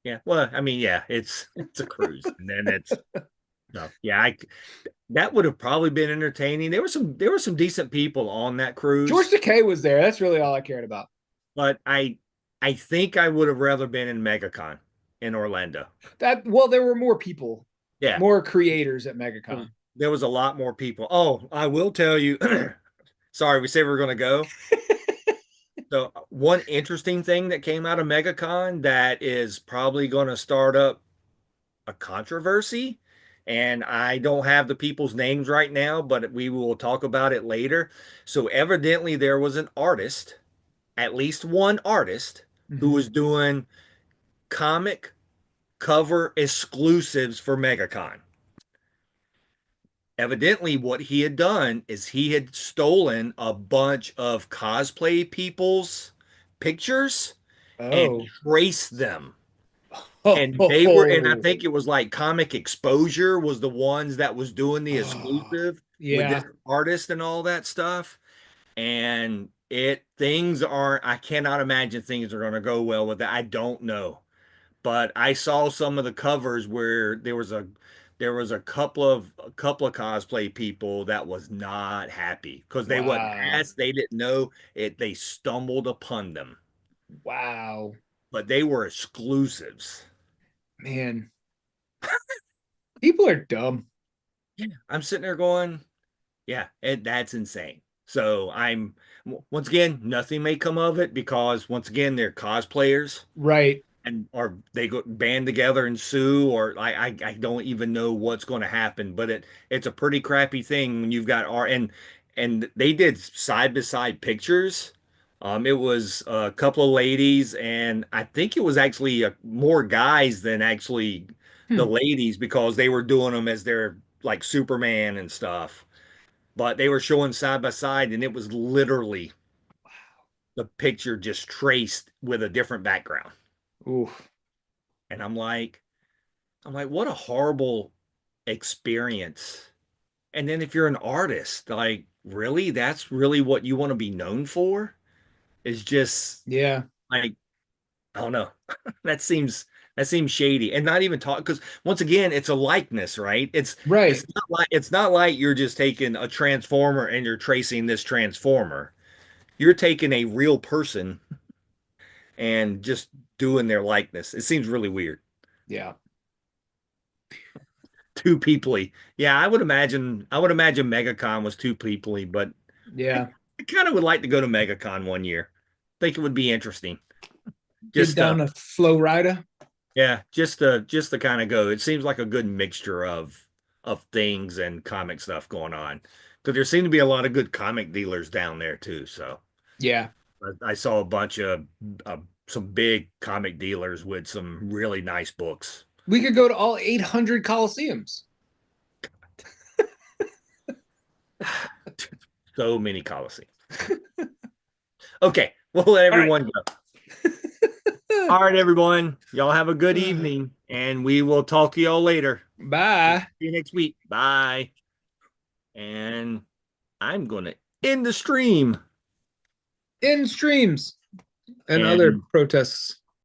Yeah. Well, I mean, yeah, it's a cruise, and then it's no, yeah, that would have probably been entertaining. There were some decent people on that George cruise, Takei was there. That's really all I cared about. but I think I would have rather been in MegaCon in Orlando. There were more people, Yeah, more creators at MegaCon. there was a lot more people. Oh, I will tell you. Sorry, we said we were going to go. So one interesting thing that came out of MegaCon that is probably going to start up a controversy, and I don't have the people's names right now, but we will talk about it later. So evidently there was an artist, at least one artist, who Mhm. was doing comic cover exclusives for MegaCon. Evidently, what he had done is he had stolen a bunch of cosplay people's pictures and Oh. traced them. Oh, And oh, they were, and I oh. think it was like Comic Exposure was the ones that was doing the Oh, exclusive with this yeah, artist and all that stuff. And things are, I cannot imagine things are going to go well with that. I don't know. But I saw some of the covers where there was a couple of cosplay people that was not happy because they wasn't wow, asked, they didn't know it, they stumbled upon them, wow, but they were exclusives. man, people are dumb. I'm sitting there going, yeah, that's insane. So once again, nothing may come of it because once again, they're cosplayers. Right. And or they go band together and sue, or I don't even know what's going to happen. But it's a pretty crappy thing when you've got art, and they did side by side pictures. It was a couple of ladies, and I think it was actually more guys than actually the Hmm. ladies because they were doing them as their like Superman and stuff. But they were showing side by side, and it was literally the picture just traced with a different background. Oof. And I'm like, what a horrible experience. And then if you're an artist, like, really, that's really what you want to be known for? Is just Yeah. like, I don't know. That seems shady. And not even talk because once again, it's a likeness, right? It's Right. not like you're just taking a transformer and you're tracing this transformer. You're taking a real person and just doing their likeness. It seems really weird. Yeah. Two peoply. Yeah, I would imagine MegaCon was two peoply, but I, Yeah. I kind of would like to go to MegaCon one year. Think it would be interesting. Get Just down to Flow Rida. yeah, just to kind of go. It seems like a good mixture of things and comic stuff going on. Because there seem to be a lot of good comic dealers down there too. So Yeah. I saw a bunch of some big comic dealers with some really nice books. We could go to all 800 Coliseums. So many Coliseums. Okay, we'll let All right. everyone go. All right, everyone. Y'all have a good evening, and we will talk to y'all later. See Bye. you next week. Bye. And I'm going to end the stream. In streams and other And protests.